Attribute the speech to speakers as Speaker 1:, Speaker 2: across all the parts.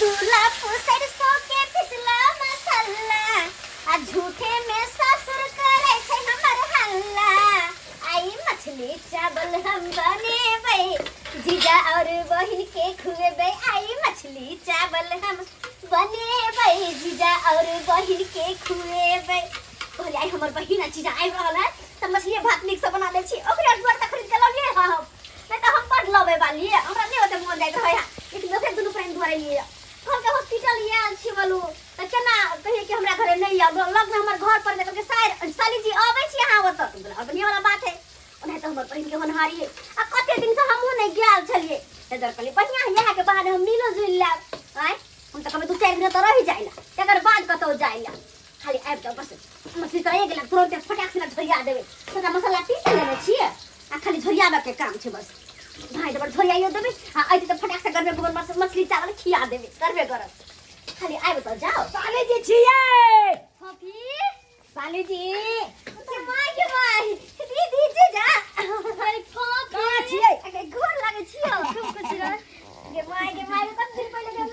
Speaker 1: दूल्हा सरसों के पिसला मसाला आ झूठे में ससुर करे छे हमर हल्ला। आई मछली चावल हम बनेबै जीजा और बहिन के खुएबै। आई मछली चावल हम बनेबै जीजा और बहिन के खुएबै। बोले आई हमर बहिन आ जीजा आइ रहल है त मछली भात नीक से बना दै छी। ओकरे दुआर त खरीद के ललिए हम नहीं तो हम पढ़ लबे वाली हमरा नहीं होते मन जाइत रहे लेकिन दोसर दुनु फ्रेंड दुआरे लिए घर के हॉस्पिटल ये छी बोलू त केना कहिए कि हमरा घरे नहीं आ लग में हमर घर पर देख के साली जी आबै छी यहां ओत बोला अपनी वाला बात है ओने त हमर बहिन के होनहारी है आ कते दिन से हमहु नहीं गेल छलिए ते दर कहली बढ़िया यहाँ के बाद हम मिलो जुल लेब आय हम त कभी 2-4 दिन त रहि जाइला तकर बाद कतौ जाइला खाली आबि जाओ बस मछली तो एक लग तुरंत फटाक से झरिया देबे तोरा मसाला पीस लेने छिए आ खाली झरियाबा के काम छै बस भाई जबर झरियाइयो देबे आ आइते त फटाक से करबे गोबर मछली चावल खिया देबे करबे करब खाली आबे त जाओ
Speaker 2: साली जी छिए
Speaker 1: फकी
Speaker 2: साली जी
Speaker 1: के माई दीदी जी जा अरे फकी
Speaker 2: कहां छिए
Speaker 1: अरे गोर लागे छियो खूब खुश रह के माई कत दिन पहले के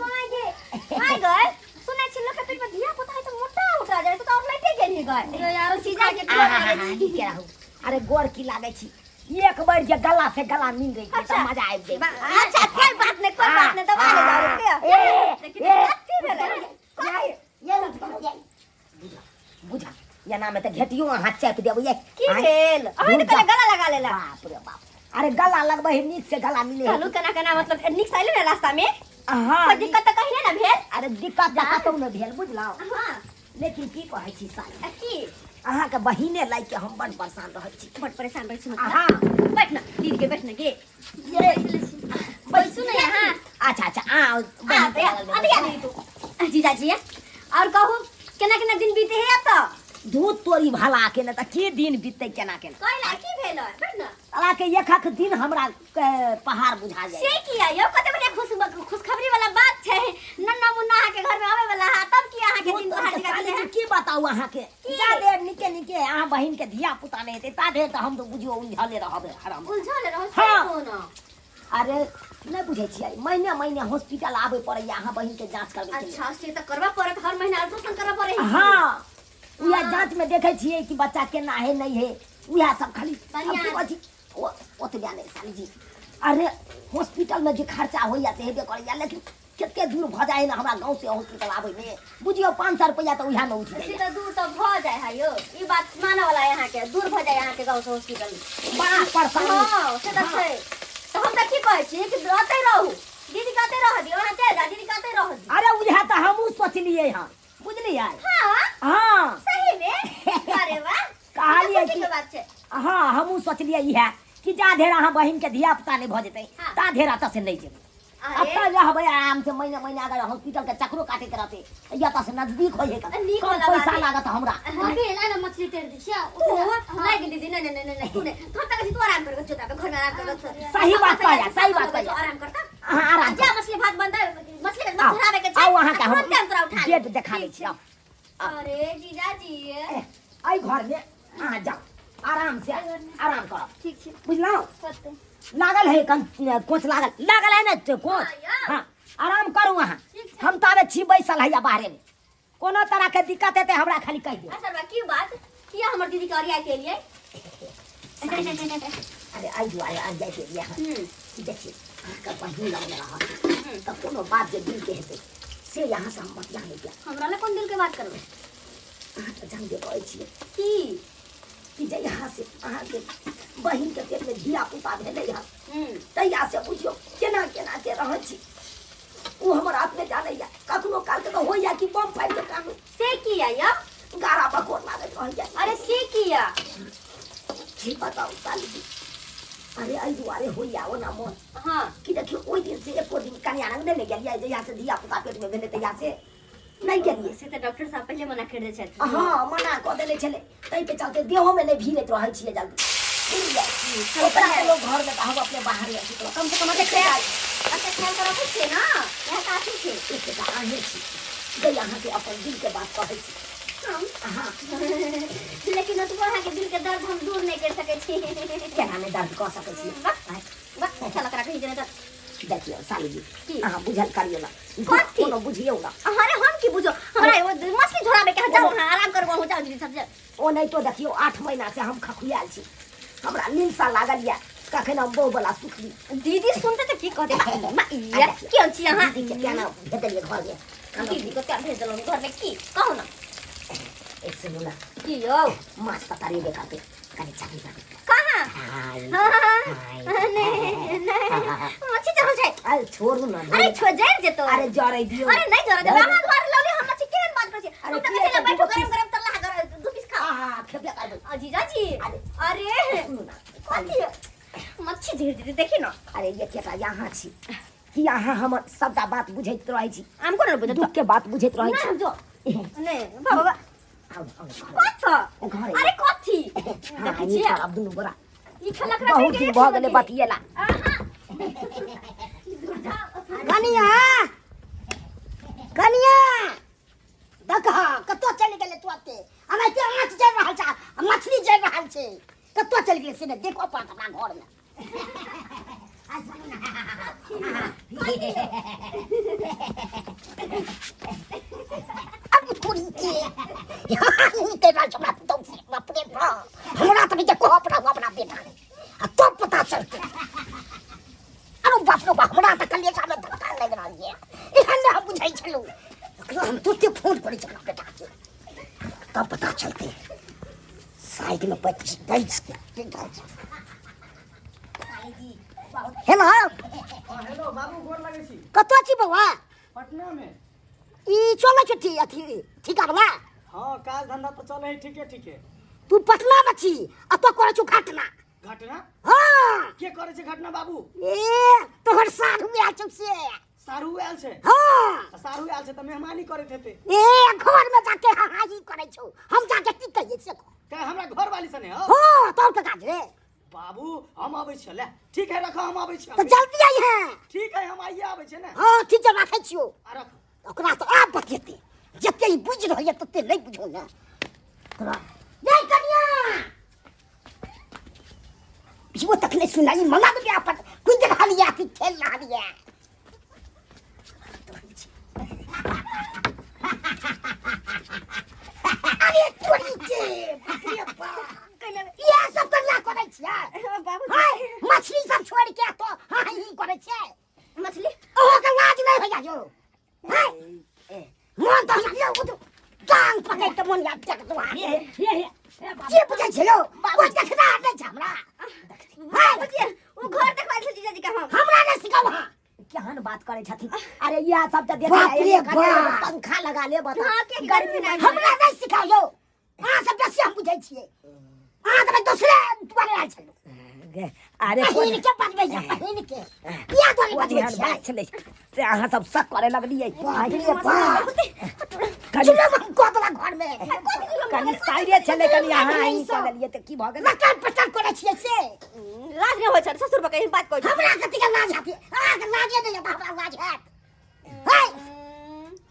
Speaker 1: माई गए सुनै छी लोग के पेट में धिया पुता है तो मोटा उठा जाए तो और लेटे गेली गए यार सीधा के गोर लागे छी
Speaker 2: के रहू अरे गोर की लागे छी एक बार जे गला से गला मिल गई त मजा आ जाए।
Speaker 1: अच्छा कोई बात नहीं दबा ले जाओ रुपया
Speaker 2: ये बुझा ये नाम में त घेटियो हाथ चेप देबो ये
Speaker 1: की भेल अरे पहले गला लगा लेला
Speaker 2: बाप रे बाप अरे गला लगबे नीक से गला मिले
Speaker 1: चलू केना मतलब निक से आइले ना रास्ता में
Speaker 2: हां
Speaker 1: कोई दिक्कत त कहीं ना भेल
Speaker 2: अरे दिक्कत कतौ न भेल बुझलौ
Speaker 1: हां
Speaker 2: लेकिन की कहै छी साली
Speaker 1: की
Speaker 2: अहाँ के बहिने लाइक के हम बड़ परेशान रहै छी
Speaker 1: बड़ परेशान रहै छी
Speaker 2: हां
Speaker 1: बैठ ना दीदी के बैठ ना गे
Speaker 2: ये
Speaker 1: बैसु ना यहां
Speaker 2: अच्छा
Speaker 1: अभी आ गई तू जीजा जी और कहू केना दिन बीते है अब तो
Speaker 2: दूध तोरी भला के न त के दिन बीतै केना केना
Speaker 1: कोई लाठी भेल बैठ ना
Speaker 2: साला के एक दिन हमरा पहाड़ बुझा जाय
Speaker 1: से किया यो कते बढ़िया खुशखबरी वाला बात छै नन्ना मुन्ना के घर में आवे वाला है तब की अहाँ के दिन पहाड़
Speaker 2: साली जी की बताऊ अहाँ के जा देर निके अहाँ बहिन के धिया पुता नहीं हेते ता देर त हम तो बुझियो उलझले रहबे हराम
Speaker 1: उलझले रहो से कोन
Speaker 2: अरे नहीं बुझे छियै महीने हॉस्पिटल आवे पड़े अहाँ बहिन के जांच करबे
Speaker 1: अच्छा से त करबा पड़त हर महीना अल्ट्रासाउंड करबा पड़े
Speaker 2: हां उया जांच में देखे छियै कि बच्चा केना है नहीं है उया सब खाली ओतबे नहीं साली जी अरे हॉस्पिटल में जे खर्चा होइया से हेबे करैया लेकिन केते दूर भ जाए ना हमरा गांव से हॉस्पिटल आबै में बुझियो 500 रुपया त उहा में उठ जाए
Speaker 1: से दूर त भ जाए है यो ई बात माने वाला यहां के दूर भ जाए यहां के गांव से हॉस्पिटल
Speaker 2: बड़ा परेशानी
Speaker 1: हां से त छै तो हम त की कहै छी कि रहते रहू दीदी कहते रह दियो वहां चल जा दीदी कहते रह दियो
Speaker 2: अरे उहा त हमहु सोचलिए हां बुझलिए हां
Speaker 1: सही में अरे वाह
Speaker 2: कहलिए
Speaker 1: की बात छै
Speaker 2: हां हमहु सोचलिए इहा कि जा ढेर अहाँ बहिन के धिया पुता नहीं भ जेतै ता ढेर त से नहीं जेबै अब त रहबै आराम से महीने अगर हॉस्पिटल के चक्रो काटे के रहते या त से नजदीक होए का कम पैसा लागत हमरा
Speaker 1: अबे ना मछली टेर दी छिया नहीं दीदी नहीं तूने तो तक तू आराम कर छोटा पे घर में आराम कर
Speaker 2: सही बात कहया
Speaker 1: आराम करता
Speaker 2: हां आराम
Speaker 1: जा मछली भात बनता मछली के मत खराबे के
Speaker 2: आओ वहां का हम गेट देखा लै छी
Speaker 1: अरे जीजा जी
Speaker 2: आई घर में आ जाओ आराम से आराम करो
Speaker 1: ठीक छै
Speaker 2: बुझलो लागल है कोच लागल है ना कोच हां आराम करू वहां हम तावे छी बैसल है बाहर में कोनो तरह के दिक्कत है ते हमरा खाली कह दे
Speaker 1: अच्छा की बात किया हमर दीदी करिया के लिए
Speaker 2: अरे आई जो आ जाए के लिए देखिए का बहिन लग रहा त कोनो बात जे दिल के हेते से यहां से हम बतिया ले गया
Speaker 1: हमरा ले कोन दिल के बात करबे
Speaker 2: त जान दे कहै छी
Speaker 1: की
Speaker 2: जे यहाँ से अहाँ के बहिन के पेट में धिया पुता भेले है तैया से बुझियो केना के रहै छी उ हमर हाथ में जाने या कखनो काल के तो होइया कि बम फाइल के काम
Speaker 1: से किया या
Speaker 2: गारा बकोर लागत रहैया
Speaker 1: अरे से किया
Speaker 2: की बताओ साली जी अरे आई दुआरे होइया ओ ना मोन
Speaker 1: हां
Speaker 2: कि देखियो ओइ दिन से एको दिन कन्या रंग ने गेलिया जया से धिया पुता पेट में भेले तैया से नहीं गेलिए
Speaker 1: से त डॉक्टर साहब पहले मना कर दे छथि
Speaker 2: हां मना क देले छले तै पे चलते देहो में नहीं भीरत रहै छिए जल्दी ओकरा के लोग घर में हम अपने बाहर आसी तो कम से कम
Speaker 1: अच्छा ख्याल करो कुछ है ना यह काफी छे
Speaker 2: एक का आहे छी जे यहाँ के अपन दिल के बात कहै छी
Speaker 1: हां लेकिन तो वहां के दिल के दर्द हम दूर नहीं कर सके छी
Speaker 2: केना में दर्द क सकै छी
Speaker 1: बस चल करा कहीं जने
Speaker 2: देखियो साली
Speaker 1: की?
Speaker 2: जी अहाँ बुझल करियो ना
Speaker 1: कथी?
Speaker 2: कोनो बुझियो ना
Speaker 1: अरे हम की बुझो हमरा वो मछली झोराबे के जाओ हां आराम करबो हो जाओ दीदी सब
Speaker 2: ओ नहीं तो देखियो 8 महीना से हम खखुआल छी हमरा नींद सा लागल या कखन हम बहु वाला सुखली
Speaker 1: दीदी सुनते तो की कहते मां ये क्यों छी हां
Speaker 2: दीदी के क्या ना भेजलिए घर में
Speaker 1: दीदी को क्या भेज दलो घर में की कहो ना
Speaker 2: एक सुनो ना
Speaker 1: की यो
Speaker 2: माछ पतारी देखा पे कनी चाबी बाबी
Speaker 1: कहां
Speaker 2: हाय
Speaker 1: नहीं मछली चल जाए
Speaker 2: अरे छोड़ू ना
Speaker 1: अरे छो जाए जे तो
Speaker 2: अरे जरे दियो
Speaker 1: अरे नहीं जरा दे हम घर लौली हम मछली केन बात करे
Speaker 2: अरे
Speaker 1: हम तो पहले बैठो गरम गरम तल्ला कर दू पीस खा
Speaker 2: हां खेबे कर दो
Speaker 1: जीजा जी अरे
Speaker 2: सुनो ना
Speaker 1: कथी मच्छी धीरे धीरे देखी ना
Speaker 2: अरे ये केटा यहाँ छी कि यहाँ हम सबटा बात बुझैत रहै छी
Speaker 1: हमको ना बुझो
Speaker 2: दुख के बात बुझैत रहै छी
Speaker 1: ना जो नहीं बाबा
Speaker 2: आओ
Speaker 1: कथी
Speaker 2: घरे
Speaker 1: अरे कथी
Speaker 2: हाँ,
Speaker 1: देखी
Speaker 2: ये
Speaker 1: छी
Speaker 2: अब दुनु बड़ा
Speaker 1: ई खेला करा
Speaker 2: बहुत दिन भ गेले बतिएला कनिया कनिया देखा कतो चल गेले तू आते हमरा के आँच जा रहल छ मछली जा रहल छै कतो चल गेले से ने देखो पा अपना घर में अब थोड़ी के के राज हमरा तो बाप रे बाप हमरा तो जे को अपना बेटा आ तो पता चलते अरे बाप रे बाप हमरा तो कलिए सामने धक्का लग रहा है एहन हम बुझाई छलू हम तुरते फोन करी छलू बेटा के तब पता चलते साइड में बैठ के हेलो
Speaker 3: हेलो बाबू गोर लगे छी
Speaker 2: कतो छी बउआ
Speaker 3: पटना में
Speaker 2: ई चले छथि अथी ठिका वाला
Speaker 3: हाँ काज धंधा तो चले है ठीके
Speaker 2: तू पटना में छी आ तो करे छु घटना
Speaker 3: घटना
Speaker 2: हां
Speaker 3: के करे छे घटना बाबू
Speaker 2: ए तोहर साथ में आ छु से
Speaker 3: सारू आयल छे
Speaker 2: हां
Speaker 3: सारू आयल छे त मेहमानी करे थे
Speaker 2: ए घर में जाके हां ही करे छु हम जाके की कहिए से
Speaker 3: का हमरा घर वाली सने हो
Speaker 2: हां तो का काज रे
Speaker 3: बाबू हम आबै छ ले ठीक है रखो हम आबै छ
Speaker 2: तो जल्दी आई है
Speaker 3: ठीक है हम आइए आबै छ ने
Speaker 2: हां ठीक है रखै छियो
Speaker 3: आ रख
Speaker 2: ओकरा तो आप बतेते जते ही बुझ रहय तते नहीं बुझो ना ओकरा नहीं कनिया वो तकने सुनाई मना दे अपन कुछ खा लिया कि खेल ला लिया अरे तोरी के बकरिया बा ये सब करला करे छिया
Speaker 1: बाबू
Speaker 2: हाय मछली सब छोड़ के तो हां ही करे छे
Speaker 1: मछली
Speaker 2: ओ का लाज नहीं होया जो हाय मन तो लगियो वो तो टांग पकड़ के मन याद जक तो ये बुझे छलो को देखना नहीं हमरा
Speaker 1: बाबूजी वो घर देखवा छै जीजा जी का हम
Speaker 2: हमरा ने सिखाओ हां केहन बात करे छथि अरे ये सब तो देखा पंखा लगा ले बता
Speaker 1: हाँ, के गर्मी नहीं
Speaker 2: हमरा नहीं सिखाओ यो हां सब बेसी हम बुझै छियै हां तो दूसरे तुम्हारे आल छलो अरे कोई के बात में जा कहीं के या तो बुझै बात छले से अहाँ सब शक करे लगलिए अरे बा चलो हम कोतला घर में कनी साइरे छले कनी अहाँ ही कर लिए त की भ गेल नकल पचल करे छियै से
Speaker 1: लाज नहीं होय छ ससुर बके बात कहै छ
Speaker 2: हमरा कति के लाज आती आ के लाजे नहीं हमरा लाज है हाय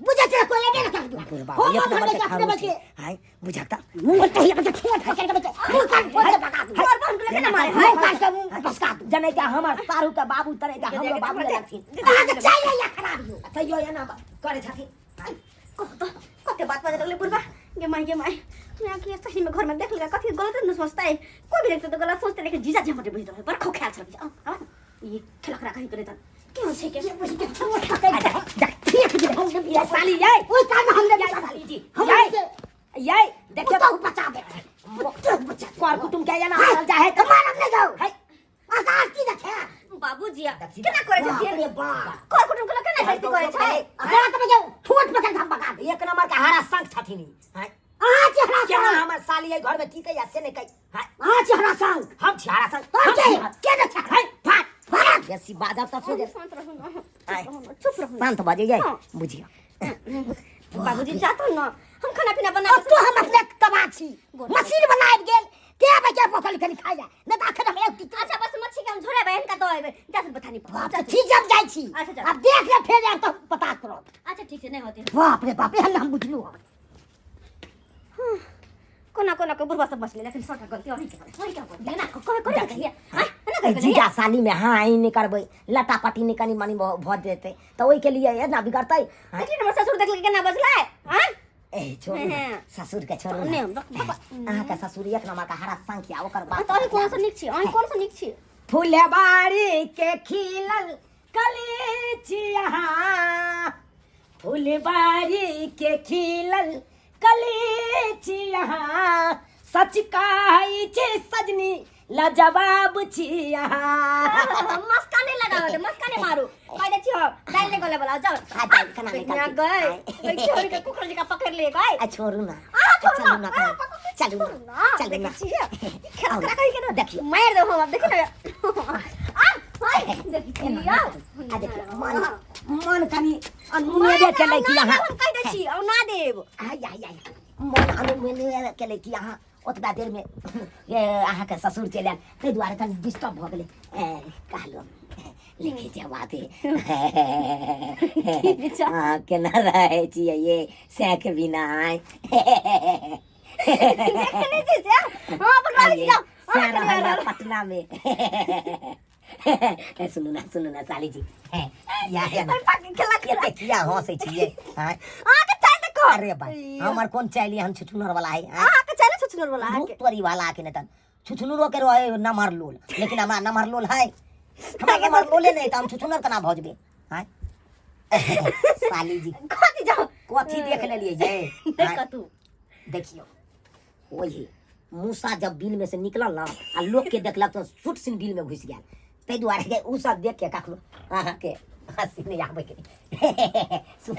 Speaker 2: बुझे छ कोई नहीं कर बाबा ये नंबर के खाऊ छे हाय बुझाता मुंह तो ये बच्चा ठोट है करके बच्चा मुंह काट बोल बता दू
Speaker 1: घर बंद ले ना मारे
Speaker 2: हाय काट के मुंह बस काट जने के हमर सारू के बाबू तरे के हमरो बाबू लगथिन आ चाहिए या खराब हो त यो या ना करे छथि हाय
Speaker 1: कते बात बजे लगले बुढ़बा ये माई मैं आके सही में घर में देख लेगा कथी गलत न सोचता है कोई भी देखते तो गलत सोचते लेकिन जीजा जी हमरे बुझ रहे पर खो ख्याल छ ये खलक रखा ही करे त क्यों छे के बुझ के छोड़ पकड़ ये साली ये
Speaker 2: ओई काम हमने
Speaker 1: साली जी
Speaker 2: ये देखियो तो बचा दे बचा कर कुटुम के या ना हाल चाहे तो मारम नहीं जाओ हाय आकाश की देखे
Speaker 1: बाबूजी केना करे छ
Speaker 2: अरे बा
Speaker 1: कर कुटुम के केना बेइज्जती करे छ
Speaker 2: हमरा तो बजाओ ठोट पकड़ हम बगा दे एक नंबर का हारा संग छथिन हाय आज हरा केना हमर साली घर में ठीक है या से नहीं कही हाय आज हरा संग हम छारा संग के न छा हाय भाग भाग ऐसी बात तो सो
Speaker 1: शांत रहो ना चुप रहो
Speaker 2: शांत बाजे जाए बुझियो
Speaker 1: बाबूजी जातो न हम खाना पीना बना
Speaker 2: अब तो हम अपने तबाह छी मशीन बनाए गेल के बजे पकड़ के खाइ जा न त आखिर हम एक
Speaker 1: अच्छा बस मच्छी के हम झोरे बहन का तो आबे जा से बतानी
Speaker 2: बाप रे ठीक जब जाई छी
Speaker 1: अच्छा,
Speaker 2: अब देख ले फेर यार तो पता करो
Speaker 1: अच्छा ठीक है नहीं होती
Speaker 2: बाप रे हम बुझलू
Speaker 1: कोना कोना के बुढ़वा सब बचले लेकिन छोटा गलती और नहीं क्या बोल ना कोई करे कहिए हां ना
Speaker 2: जीजा साली में हाँ ही नहीं करबै लटा पटी नहीं कनी मनी भ देते तो ओई के लिए ना बिगड़तै
Speaker 1: लेकिन हमर ससुर देख के केना बचले हां
Speaker 2: ए छोड़ ससुर के छोड़
Speaker 1: नहीं
Speaker 2: अहाँ के ससुर एक नंबर का हरा संख्या ओकर बात
Speaker 1: तो कौन सा निक छी कौन सा निक छी
Speaker 2: फुलबाड़ी के खिलल कली छिया फुलबाड़ी के खिलल कली छिया सच कहै छै सजनी लाजवाब छिया
Speaker 1: मस्का नहीं लगावे मस्का नहीं मारू कह दे छी डाल ले गले बोला जाओ
Speaker 2: आ डाल कना नहीं
Speaker 1: ना गए छोड़ के कुकर जी का पकड़ ले गए
Speaker 2: आ छोड़ू ना
Speaker 1: चलो ना
Speaker 2: चलू ना
Speaker 1: खेला कहीं के ना
Speaker 2: देखियो
Speaker 1: मार दो हम अब देखिए आ देखिए
Speaker 2: आ देखियो मन कनी अनुने दे के ले कि यहां
Speaker 1: हम कह दे छी और ना देब
Speaker 2: आई मन अनुने के ले कि यहां ओतबा देर में ये अहाँ के ससुर चलि ताहि दुआरे कनि डिस्टर्ब भऽ गेलै कहलहुँ लिखे जवाब केना रहै छियै ये सैक बिना पटना में सुनू ना साली जी किया हंसै छियै अरे भाई हमर कोन चाइली हम छुछुनर वाला है
Speaker 1: के चले छुछुनर वाला है
Speaker 2: तोरी वाला के नेतन छुछुनरो के रहे नमहर लोल लेकिन हमरा नमहर लोल है हमरा नमहर लोले नहीं त हम छुछुनर केना भजबे हैं साली जी
Speaker 1: कथि जाओ
Speaker 2: कथि देख लेलिए जे
Speaker 1: देख तू
Speaker 2: देखियो ओही मूसा जब बिल में से निकलल ना आ लोग के देखलक तो सुट सिन बिल में घुस गेल तै दुआरे के उ सब देख के कखनो अहाँ के हंसी नहीं आबै के सुन